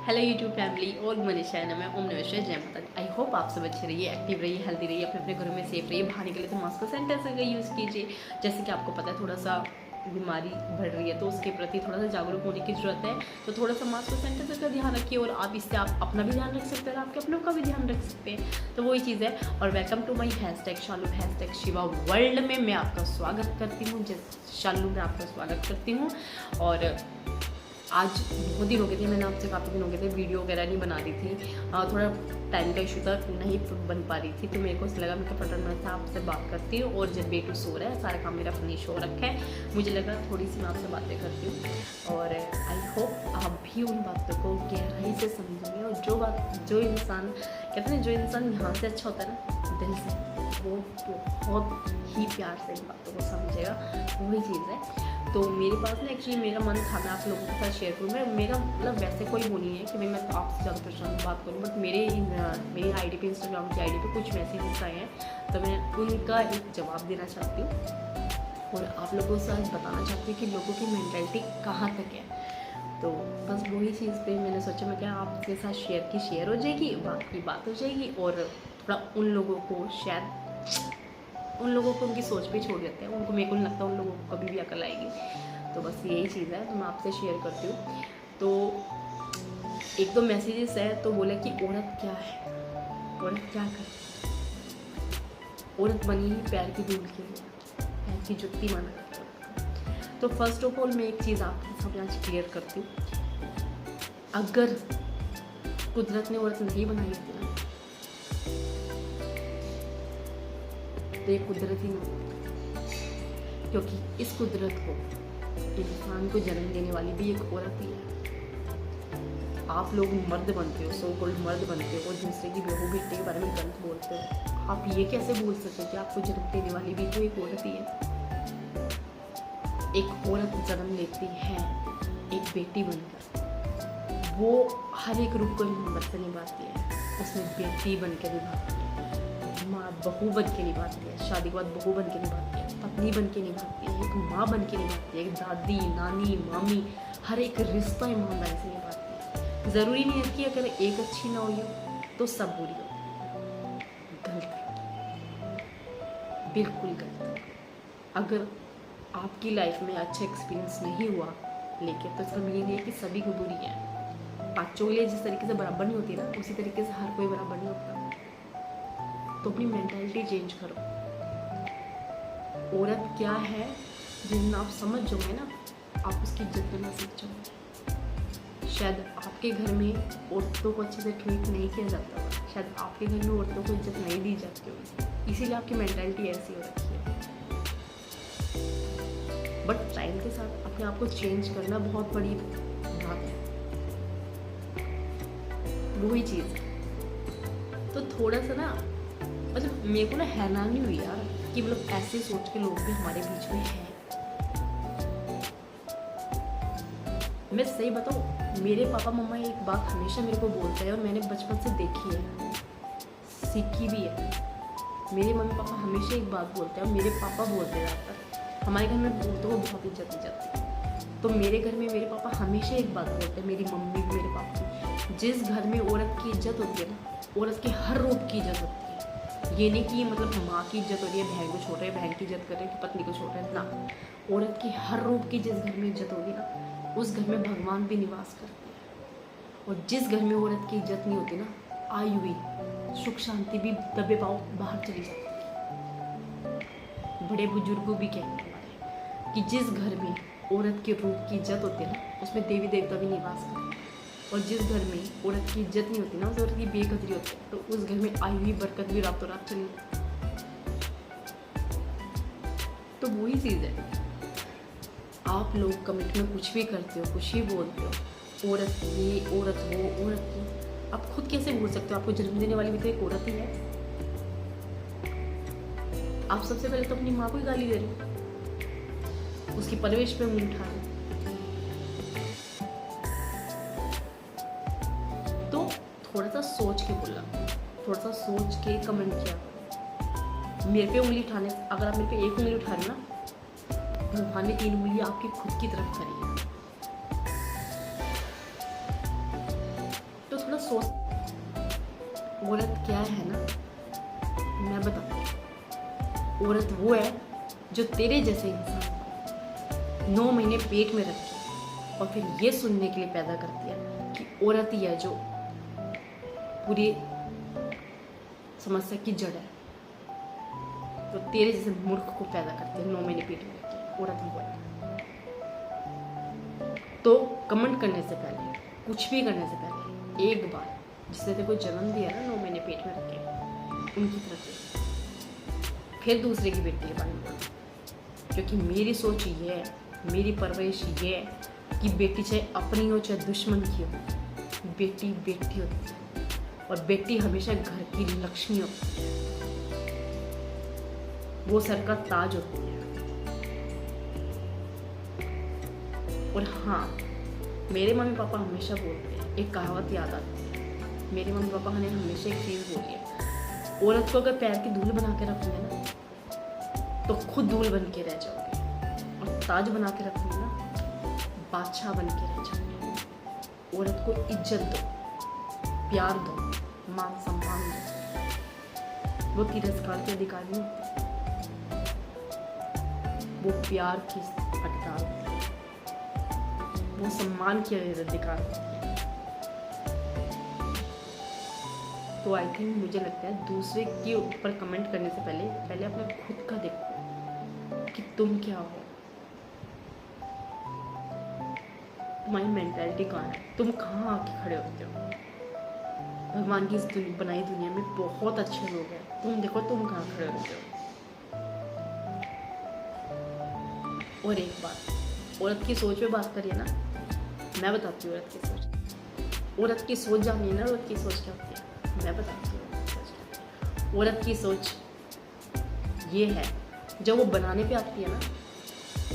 Hello YouTube family और मनीषा है ना, मैं ओम नमस्कार जय माता दी। आई होप आप सब अच्छे रहिए, एक्टिव रहिए, हेल्दी रहिए, अपने अपने घरों में सेफ रहिए। बाहर निकले तो मास्क और सैनिटाइजर का यूज़ कीजिए। जैसे कि आपको पता है थोड़ा सा बीमारी बढ़ रही है तो उसके प्रति थोड़ा सा जागरूक होने की ज़रूरत है। तो थोड़ा सा मास्क और सैनिटाइजर का ध्यान रखिए और आप इससे आप अपना भी ध्यान रख सकते हैं और आपके अपनों का भी ध्यान रख सकते हैं। तो वही चीज़ है। और welcome to my hashtag Shalu hashtag Shiva world में मैं आपका स्वागत करती हूँ। शालू में आपका स्वागत करती हूँ। और आज बहुत दिन हो गए थे, मैंने आपसे काफ़ी दिन हो गए थे वीडियो वगैरह नहीं बना रही थी। थोड़ा टाइम का इशू था, नहीं बन पा रही थी। तो मेरे को लगा मैं फटाफट से आपसे बात करती हूँ। और जब बेटू सो रहा है, सारा काम मेरा फिनिश हो रखा है, मुझे लगा थोड़ी सी मैं आपसे बातें करती हूँ। और आई होप आप भी उन बातों को गहराई से समझेंगे। और जो इंसान कहते हैं, जो इंसान यहाँ से अच्छा होता है ना दिल से, वो बहुत ही प्यार से इन बातों को समझेगा। वही चीज़ है। तो मेरे पास ना एक्चुअली मेरा मन था मैं आप लोगों के साथ शेयर करूँ। मेरा मतलब वैसे कोई वो नहीं है कि मैं तो आपसे ज़्यादा परेशान बात करूँ, बट मेरी आईडी पे, इंस्टाग्राम की आईडी पे कुछ मैसेजेस आए हैं तो मैं उनका एक जवाब देना चाहती हूँ और आप लोगों से आज बताना चाहती हूँ कि लोगों की मेंटालिटी कहाँ तक है। तो बस वही चीज़ पे मैंने सोचा मैं क्या आपके साथ शेयर हो जाएगी, बात हो जाएगी। और थोड़ा उन लोगों को शायद उनकी सोच पे छोड़ देते हैं। उनको, मेरे को नहीं लगता उन लोगों को कभी भी अकल आएगी। तो बस यही चीज़ है, तो मैं आपसे शेयर करती हूँ। तो एक दो मैसेजेस है तो बोले कि औरत क्या है, औरत क्या करे, औरत बनी ही पैर की धूल के लिए, पैर की जुत्ती माना करती है। तो फर्स्ट ऑफ ऑल मैं एक चीज़ आपके सामने आज क्लियर करती हूँ। अगर कुदरत ने औरत नहीं बनाई थी ना, तो ये कुदरत ही नहीं, क्योंकि इस कुदरत को, इंसान को जन्म देने वाली भी एक औरत ही है। आप लोग मर्द बनते हो, सो कॉल्ड मर्द बनते हो और दूसरे की बहू बेटे के बारे में गलत बोलते हो। आप ये कैसे बोल सकते हो कि आपको जन्म देने वाली भी तो एक औरत ही है। एक औरत जन्म लेती है एक बेटी बनकर, वो हर एक रूप को मोहब्बत से निभाती है। उसमें बेटी बन के निभाती है, माँ बहू बन के निभाती है, शादी के बाद बहू बन के निभाती है, पत्नी बन के निभाती है, एक माँ बन के निभाती है, एक दादी, नानी, मामी, हर एक रिश्ता ईमानदारी से निभाती है। ज़रूरी नहीं है कि अगर एक अच्छी ना हुई हो तो सब बुरी हो। गलत है, बिल्कुल गलत है। अगर आपकी लाइफ में अच्छा एक्सपीरियंस नहीं हुआ लेके, तो इसका मीनिंग ये कि सभी को बुरी है। पाँचों के लिए जिस तरीके से बराबर नहीं होती ना, उसी तरीके से हर कोई बराबर नहीं होता। तो अपनी मेंटालिटी चेंज करो। औरत क्या है, जिस दिन आप समझ जाओगे ना, आप उसकी इज्जत करना सीख जाओगे। शायद आपके घर में औरतों को अच्छे से ट्रीट नहीं किया जाता, शायद आपके घर में औरतों को इज्जत नहीं दी जाती होगी, इसीलिए आपकी मेंटालिटी ऐसी हो रखी है। बट टाइम के साथ अपने आप को चेंज करना बहुत बड़ी बात है, वही चीज़ है। तो थोड़ा सा ना, मतलब मेरे को ना हैरानी हुई यार कि मतलब ऐसे सोच के लोग भी हमारे बीच में हैं। मैं सही बताऊँ, मेरे पापा मम्मा एक बात हमेशा मेरे को बोलते हैं और मैंने बचपन से देखी है, सीखी भी है। मेरे मम्मी पापा हमेशा एक बात बोलते हैं, मेरे पापा बोलते ज़्यादातर, हमारे घर में औरतों को बहुत इज्जत दी जाती है। तो मेरे घर में मेरे पापा हमेशा एक बात बोलते हैं, मेरी मम्मी मेरे पापा, जिस घर में औरत की इज्जत होती है ना, औरत के हर रूप की इज्जत होती है। ये नहीं कि मतलब माँ की इज्जत हो रही है, बहन को छोड़ रहे हैं, बहन की इज्जत कर रहे हैं कि पत्नी को छोड़ रहे हैं ना। औरत की हर रूप की जिस घर में इज्जत होगी ना, उस घर में भगवान भी निवास करते हैं। और जिस घर में औरत की इज्जत नहीं होती ना, आई हुई सुख शांति भी दबे पाओ बाहर चली जाती है। बड़े बुजुर्गों भी कहते हैं कि जिस घर में औरत के रूप की इज्जत होती है ना, उसमें देवी देवता भी निवास करते हैं। और जिस घर में औरत की इज्जत नहीं होती ना, उस औरत की बेकदरी होती है, तो उस घर में आई हुई बरकत भी रातों रात चली जाती है। तो वही चीज़ है, आप लोग कमेंट में कुछ भी करते हो, कुछ भी बोलते हो, औरत ये, औरत वो, औरत की, आप खुद कैसे बोल सकते हो? आपको जन्म देने वाली भी तो एक औरत ही है। आप सबसे पहले तो अपनी माँ को ही गाली दे रहे हो, उसकी परवरिश पे मुंह उठा रहे हो। तो थोड़ा सा सोच के बोला, थोड़ा सा सोच के कमेंट किया। मेरे पे उंगली उठाने, अगर आप मेरे पे एक उंगली उठा रहे हो ना, भगवान ने 3 उंगली आपकी खुद की तरफ करी है। सोच, औरत क्या है ना, मैं बताती हूँ। औरत वो है जो तेरे जैसे इंसान को 9 महीने पेट में रखी और फिर ये सुनने के लिए पैदा करती है कि औरत ही है जो पूरी समस्या की जड़ है। तो तेरे जैसे मूर्ख को पैदा करती है 9 महीने पेट में रखी, औरत वो है। तो कमेंट करने से पहले, कुछ भी करने से पहले, एक बार जिसने तेरे को जन्म दिया ना 9 महीने पेट में रखे, उनकी तरफ से, फिर दूसरे की बेटी के बारे में बोलो। क्योंकि मेरी सोच ये है, मेरी परवरिश ये है कि बेटी चाहे अपनी हो चाहे दुश्मन की हो, बेटी बेटी होती है और बेटी हमेशा घर की लक्ष्मी होती है, वो सर का ताज होती है। और हाँ, मेरे मम्मी पापा हमेशा बोलते हैं, एक कहावत याद आती है, मेरे मम्मी पापा ने हमेशा एक चीज़ बोली है, औरत को अगर पैर की धूल बना के रखोगे ना तो खुद धूल बन के रह जाओगे, और ताज बना के रखोगे ना बादशाह बन के रह जाओगे। औरत को इज्जत दो, प्यार दो, मान सम्मान दो, वो तिरस्कार के अधिकार नहीं होती, वो प्यार की अधिकार होती है, वो सम्मान के अधिकार होती है। तो आई थिंक मुझे लगता है दूसरे के ऊपर कमेंट करने से पहले अपने खुद का देखो कि तुम क्या हो, तुम्हारी मेंटालिटी कहाँ है, तुम कहाँ आके खड़े होते हो। भगवान की इस बनाई दुनिया में बहुत अच्छे लोग हैं, तुम देखो तुम कहाँ खड़े होते हो। और एक बात, औरत की सोच पे बात करिए ना, मैं बताती हूँ औरत की सोच। औरत की सोच जानिए ना, औरत की सोच क्या होती है, मैं बताती हूँ। औरत की सोच ये है, जब वो बनाने पे आती है ना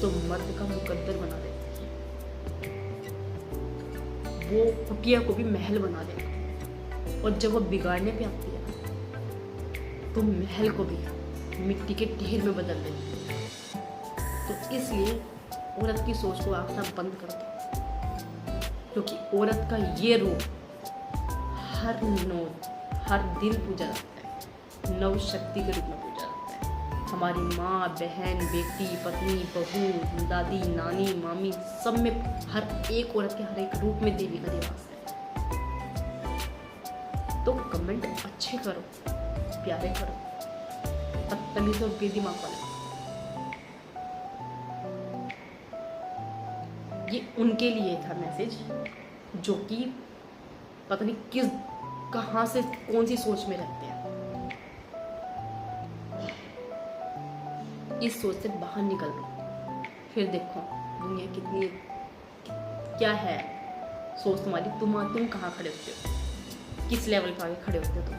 तो मर्द का मुकद्दर बना देती है, वो कुटिया को भी महल बना देती है। और जब वो बिगाड़ने पे आती है ना तो महल को भी मिट्टी के ढेर में बदल देती है। तो इसलिए औरत की सोच को आंखना बंद कर दो, क्योंकि औरत का ये रूप हर दिन पूजा जाता है, नव शक्ति के रूप में पूजा जाता है। हमारी माँ, बहन, बेटी, पत्नी, बहू, दादी, नानी, मामी, सब में हर एक औरत के हर एक रूप में देवी का निवास है। तो कमेंट अच्छे करो, प्यारे करो, बदतमीज और बेदिमाग वाले। ये उनके लिए था मैसेज जो कि पता नहीं कहाँ से कौन सी सोच में रहते हैं। इस सोच से बाहर निकल दो, फिर देखो दुनिया कितनी क्या है सोच तुम्हारी, तुम कहाँ खड़े होते हो, किस लेवल पे आगे खड़े होते हो तुम।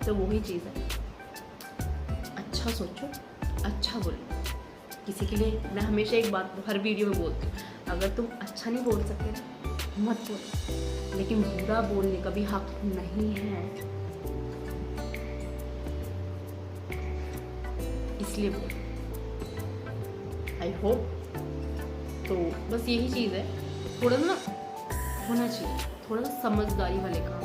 तो वही चीज़ है, अच्छा सोचो, अच्छा बोलो। किसी के लिए मैं हमेशा एक बात हर वीडियो में बोलती हूँ, अगर तुम अच्छा नहीं बोल सकते ना मत बोलो, लेकिन बुरा बोलने का भी हक नहीं है, इसलिए बोलो। आई होप तो बस यही चीज़ है, थोड़ा ना होना चाहिए, थोड़ा सा समझदारी वाले काम।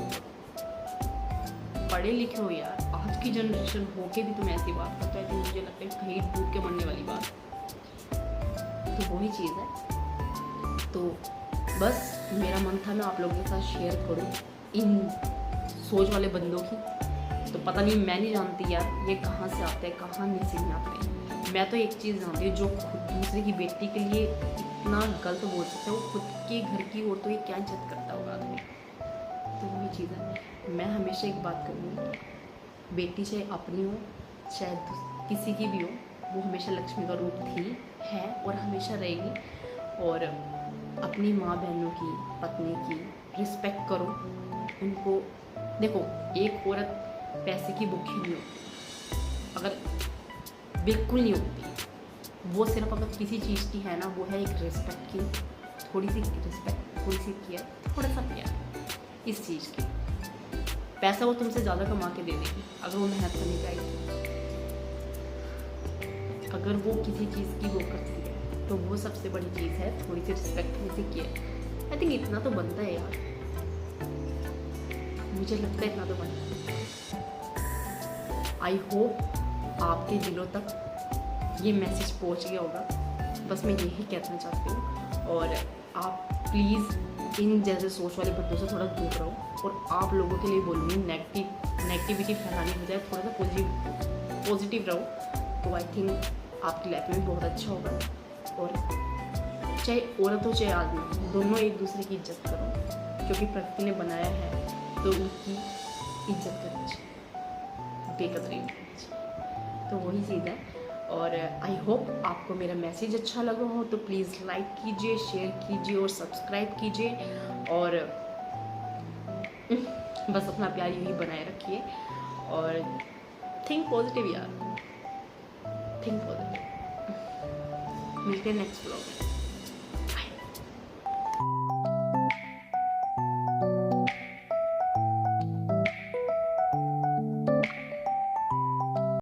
पढ़े लिखे हो यार, आज की जनरेशन होके भी तुम ऐसी बात करते हो कि मुझे लगता है कहीं डूब के मरने वाली बात। तो वही चीज़ है। तो बस मेरा मन था मैं आप लोगों के साथ शेयर करूं इन सोच वाले बंदों की। तो पता नहीं, मैं नहीं जानती यार ये कहाँ से आते हैं, कहाँ नसीब में आते हैं। मैं तो एक चीज़ जानती हूँ, जो खुद दूसरे की बेटी के लिए इतना गलत बोल सकता है, वो खुद के घर की औरतों की क्या इज्जत करता होगा आदमी। तो वही चीज़ है, मैं हमेशा एक बात करूँगी, बेटी चाहे अपनी हो चाहे किसी की भी हो, वो हमेशा लक्ष्मी का रूप थी, है और हमेशा रहेगी। और अपनी माँ बहनों की, पत्नी की रिस्पेक्ट करो, उनको देखो। एक औरत पैसे की भूखी नहीं होती, अगर बिल्कुल नहीं होती, वो सिर्फ अगर किसी चीज़ की है ना, वो है एक रिस्पेक्ट की, थोड़ी सी रिस्पेक्ट, थोड़ी सी केयर, थोड़ा सा प्यार इस चीज़ की। पैसा वो तुमसे ज़्यादा कमा के दे देगी अगर वो मेहनत करने जाएगी। अगर वो किसी चीज़ की वो करती है तो वो सबसे बड़ी चीज़ है, थोड़ी सी रिस्पेक्ट, थोड़ी सी केयर। आई थिंक इतना तो बनता है यार। मुझे लगता है इतना तो बनता है। आई होप आपके दिलों तक ये मैसेज पहुंच गया होगा, बस मैं यही कहना चाहती हूँ। और आप प्लीज़ इन जैसे सोच वाले बंदों से थोड़ा दूर रहो, और आप लोगों के लिए बोलूँगी नेगेटिविटी फैलाने की बजाय थोड़ा सा पॉजिटिव रहो, तो आई थिंक आपकी लाइफ में बहुत अच्छा होगा। और चाहे औरत हो चाहे आदमी, दोनों एक दूसरे की इज्जत करो, क्योंकि प्रकृति ने बनाया है तो उनकी इज्जत करनी चाहिए, बेकदरी करनी चाहिए। तो वही चीज़ है। और आई होप आपको मेरा मैसेज अच्छा लगा हो, तो प्लीज़ लाइक कीजिए, शेयर कीजिए और सब्सक्राइब कीजिए। और बस अपना प्यार यही बनाए रखिए, और थिंक पॉजिटिव यार, थिंक पॉजिटिव। मिलते हैं नेक्स्ट ब्लॉग में।